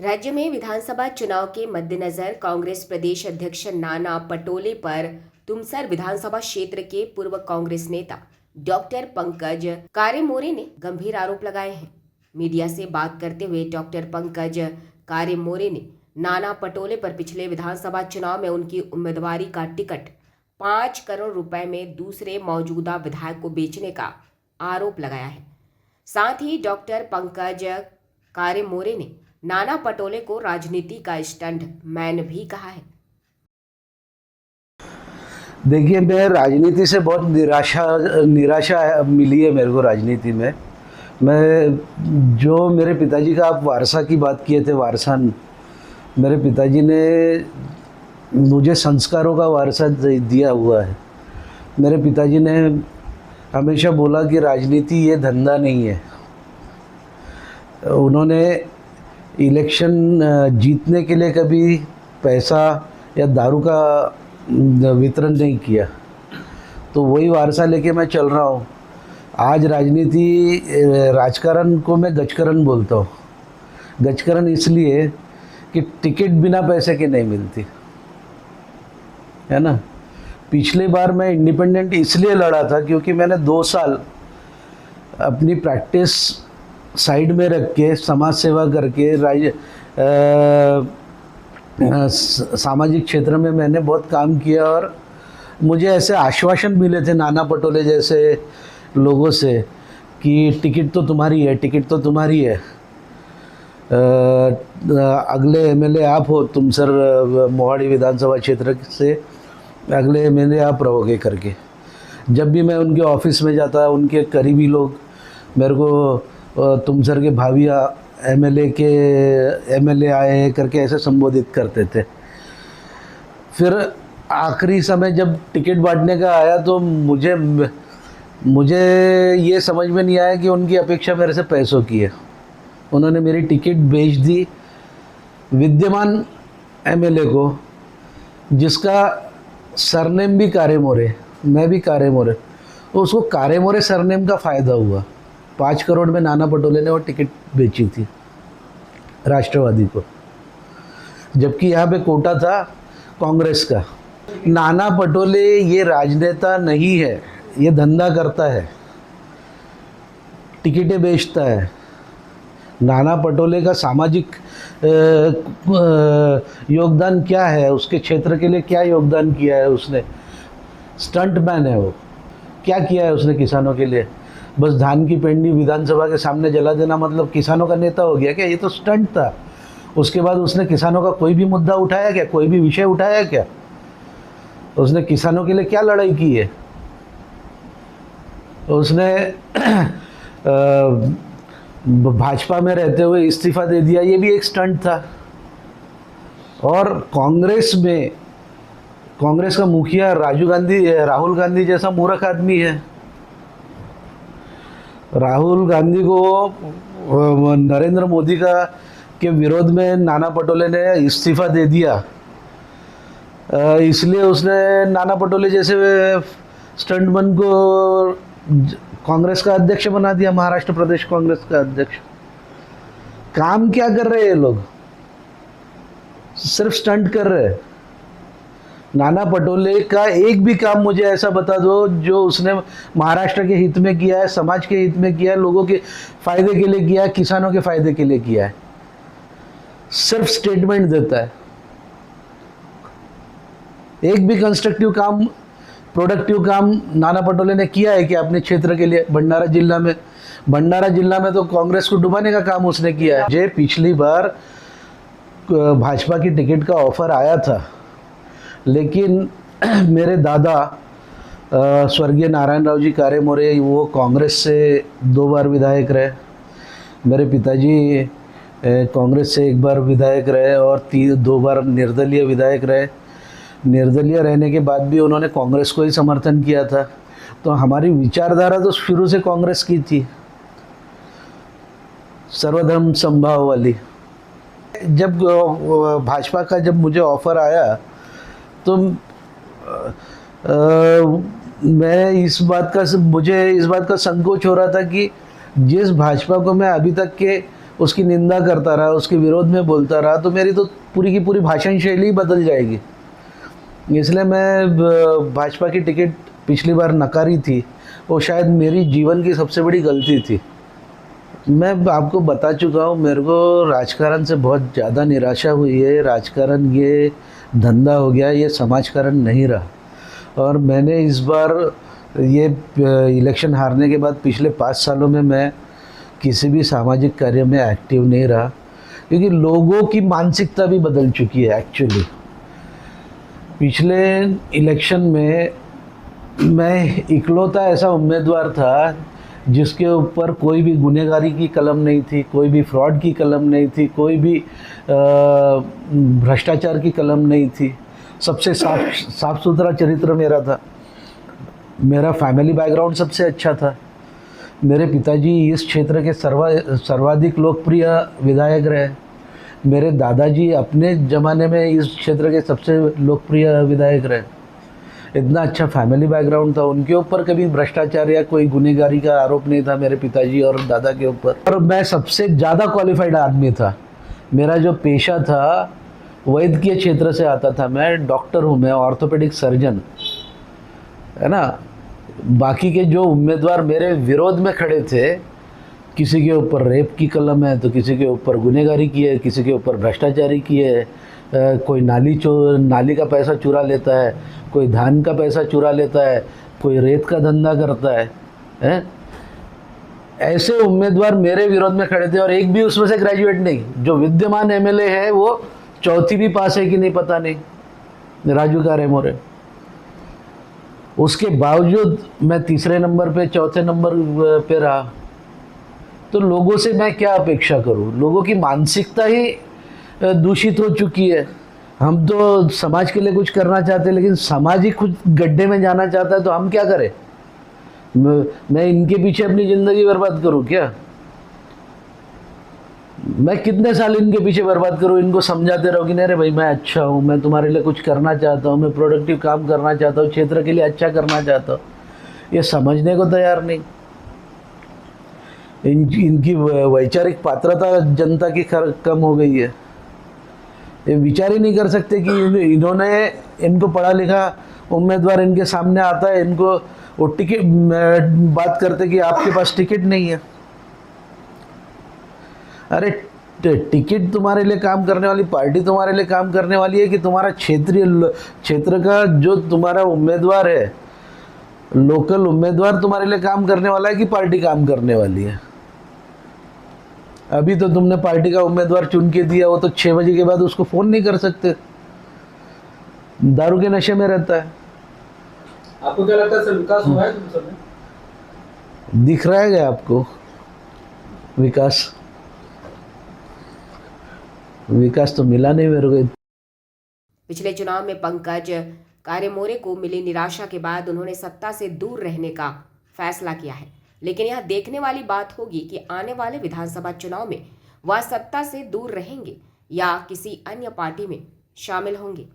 राज्य में विधानसभा चुनाव के मद्देनजर कांग्रेस प्रदेश अध्यक्ष नाना पटोले पर तुमसर विधानसभा क्षेत्र के पूर्व कांग्रेस नेता डॉक्टर पंकज कारेमोरे ने गंभीर आरोप लगाए हैं। मीडिया से बात करते हुए डॉक्टर पंकज कारेमोरे ने नाना पटोले पर पिछले विधानसभा चुनाव में उनकी उम्मीदवारी का टिकट 5 करोड़ रुपए में दूसरे मौजूदा विधायक को बेचने का आरोप लगाया है। साथ ही डॉक्टर पंकज कारेमोरे ने नाना पटोले को राजनीति का स्टंट मैन भी कहा है। देखिए, मैं राजनीति से बहुत निराशा मिली है मेरे को राजनीति में। मैं जो मेरे पिताजी का आप वारसा की बात किए थे, वारसान, मेरे पिताजी ने मुझे संस्कारों का वारसा दिया हुआ है। मेरे पिताजी ने हमेशा बोला कि राजनीति ये धंधा नहीं है। उन्होंने इलेक्शन जीतने के लिए कभी पैसा या दारू का वितरण नहीं किया, तो वही वारसा लेके मैं चल रहा हूँ। आज राजकारण को मैं गजकरण बोलता हूँ। गजकरण इसलिए कि टिकट बिना पैसे के नहीं मिलती है ना। पिछली बार मैं इंडिपेंडेंट इसलिए लड़ा था क्योंकि मैंने 2 साल अपनी प्रैक्टिस साइड में रख के समाज सेवा करके सामाजिक क्षेत्र में मैंने बहुत काम किया, और मुझे ऐसे आश्वासन मिले थे नाना पटोले जैसे लोगों से कि टिकट तो तुम्हारी है, टिकट तो तुम्हारी है, अगले एमएलए आप हो, तुमसर मोहाड़ी विधानसभा क्षेत्र से अगले एमएलए आप रहोगे करके। जब भी मैं उनके ऑफिस में जाता, उनके करीबी लोग मेरे को तुमसर के भाभी एमएलए आए करके ऐसे संबोधित करते थे। फिर आखिरी समय जब टिकट बांटने का आया तो मुझे ये समझ में नहीं आया कि उनकी अपेक्षा मेरे से पैसों की है। उन्होंने मेरी टिकट बेच दी विद्यमान एमएलए को, जिसका सरनेम भी कारेमोरे, मैं भी कारेमोरे, तो उसको कारेमोरे सरनेम का फ़ायदा हुआ। 5 करोड़ में नाना पटोले ने वो टिकट बेची थी राष्ट्रवादी को, जबकि यहाँ पे कोटा था कांग्रेस का। नाना पटोले ये राजनेता नहीं है, ये धंधा करता है, टिकटें बेचता है। नाना पटोले का सामाजिक योगदान क्या है, उसके क्षेत्र के लिए क्या योगदान किया है उसने? स्टंट मैन है वो। क्या किया है उसने किसानों के लिए? बस धान की पेंडी विधानसभा के सामने जला देना मतलब किसानों का नेता हो गया क्या? ये तो स्टंट था। उसके बाद उसने किसानों का कोई भी मुद्दा उठाया क्या? कोई भी विषय उठाया क्या? उसने किसानों के लिए क्या लड़ाई की है? उसने भाजपा में रहते हुए इस्तीफा दे दिया, ये भी एक स्टंट था। और कांग्रेस का मुखिया राहुल गांधी जैसा मूर्ख आदमी है। राहुल गांधी को नरेंद्र मोदी के विरोध में नाना पटोले ने इस्तीफा दे दिया, इसलिए उसने नाना पटोले जैसे स्टंटमैन को कांग्रेस का अध्यक्ष बना दिया, महाराष्ट्र प्रदेश कांग्रेस का अध्यक्ष। काम क्या कर रहे हैं ये लोग? सिर्फ स्टंट कर रहे हैं। नाना पटोले का एक भी काम मुझे ऐसा बता दो जो उसने महाराष्ट्र के हित में किया है, समाज के हित में किया है, लोगों के फायदे के लिए किया है, किसानों के फायदे के लिए किया है। सिर्फ स्टेटमेंट देता है। एक भी कंस्ट्रक्टिव काम, प्रोडक्टिव काम नाना पटोले ने किया है कि अपने क्षेत्र के लिए? भंडारा जिला में तो कांग्रेस को डुबाने का काम उसने किया है। मुझे पिछली बार भाजपा की टिकट का ऑफर आया था, लेकिन मेरे दादा स्वर्गीय नारायण राव जी कारेमोरे, वो कांग्रेस से 2 बार विधायक रहे। मेरे पिताजी कांग्रेस से 1 बार विधायक रहे और 2 बार निर्दलीय विधायक रहे। निर्दलीय रहने के बाद भी उन्होंने कांग्रेस को ही समर्थन किया था। तो हमारी विचारधारा तो शुरू से कांग्रेस की थी, सर्वधर्म समभाव वाली। जब भाजपा का जब मुझे ऑफ़र आया तो मुझे इस बात का संकोच हो रहा था कि जिस भाजपा को मैं अभी तक के उसकी निंदा करता रहा, उसके विरोध में बोलता रहा, तो मेरी तो पूरी की पूरी भाषण शैली ही बदल जाएगी। इसलिए मैं भाजपा की टिकट पिछली बार नकारी थी, वो शायद मेरी जीवन की सबसे बड़ी गलती थी। मैं आपको बता चुका हूँ, मेरे को राजकारण से बहुत ज़्यादा निराशा हुई है। राजकारण ये धंधा हो गया, ये समाजकारण नहीं रहा। और मैंने इस बार ये इलेक्शन हारने के बाद पिछले 5 सालों में मैं किसी भी सामाजिक कार्य में एक्टिव नहीं रहा, क्योंकि लोगों की मानसिकता भी बदल चुकी है एक्चुअली। पिछले इलेक्शन में मैं इकलौता ऐसा उम्मीदवार था जिसके ऊपर कोई भी गुनहगारी की कलम नहीं थी, कोई भी फ्रॉड की कलम नहीं थी, कोई भी भ्रष्टाचार की कलम नहीं थी। सबसे साफ सुथरा चरित्र मेरा था। मेरा फैमिली बैकग्राउंड सबसे अच्छा था। मेरे पिताजी इस क्षेत्र के सर्वाधिक लोकप्रिय विधायक रहे। मेरे दादाजी अपने ज़माने में इस क्षेत्र के सबसे लोकप्रिय विधायक रहे। इतना अच्छा फैमिली बैकग्राउंड था। उनके ऊपर कभी भ्रष्टाचार या कोई गुनहगारी का आरोप नहीं था मेरे पिताजी और दादा के ऊपर। और मैं सबसे ज़्यादा क्वालिफाइड आदमी था। मेरा जो पेशा था वैद्यकीय क्षेत्र से आता था। मैं डॉक्टर हूँ, मैं ऑर्थोपेडिक सर्जन, है ना। बाकी के जो उम्मीदवार मेरे विरोध में खड़े थे, किसी के ऊपर रेप की कलम है, तो किसी के ऊपर गुनहगारी की है, किसी के ऊपर भ्रष्टाचारी की है, कोई नाली का पैसा चुरा लेता है, कोई धान का पैसा चुरा लेता है, कोई रेत का धंधा करता है? ऐसे उम्मीदवार मेरे विरोध में खड़े थे और एक भी उसमें से ग्रेजुएट नहीं। जो विद्यमान एमएलए है वो 4वीं भी पास है कि नहीं पता नहीं, राजू कारेमोरे। उसके बावजूद मैं 3रे नंबर पे, 4थे नंबर पे रहा। तो लोगों से मैं क्या अपेक्षा करूं? लोगों की मानसिकता ही दूषित हो चुकी है। हम तो समाज के लिए कुछ करना चाहते हैं, लेकिन समाज ही खुद गड्ढे में जाना चाहता है, तो हम क्या करें? मैं इनके पीछे अपनी ज़िंदगी बर्बाद करूं क्या? मैं कितने साल इनके पीछे बर्बाद करूं? इनको समझाते रहो कि नहीं रे भाई, मैं अच्छा हूं, मैं तुम्हारे लिए कुछ करना चाहता हूं, मैं प्रोडक्टिव काम करना चाहता हूं, क्षेत्र के लिए अच्छा करना चाहता हूं। ये समझने को तैयार नहीं। इनकी वैचारिक पात्रता जनता की कम हो गई है। ये विचार ही नहीं कर सकते कि इनको पढ़ा लिखा उम्मीदवार इनके सामने आता है, इनको वो टिकट बात करते कि आपके पास टिकट नहीं है। अरे टिकट तुम्हारे लिए काम करने वाली पार्टी तुम्हारे लिए काम करने वाली है कि तुम्हारा क्षेत्र का जो तुम्हारा उम्मीदवार है, लोकल उम्मीदवार तुम्हारे लिए काम करने वाला है कि पार्टी काम करने वाली है? अभी तो तुमने पार्टी का उम्मीदवार चुन के दिया, वो तो 6 बजे के बाद उसको फ़ोन नहीं कर सकते, दारू के नशे में रहता है। आपको क्या लगता है सर, विकास हुआ है तुम सब में? दिख रहा है क्या आपको विकास तो मिला नहीं मेरे को। पिछले चुनाव में पंकज कारेमोरे को मिली निराशा के बाद उन्होंने सत्ता से दूर रहने का फैसला किया है। लेकिन यह देखने वाली बात होगी कि आने वाले विधानसभा चुनाव में वह सत्ता से दूर रहेंगे या किसी अन्य पार्टी में शामिल होंगे।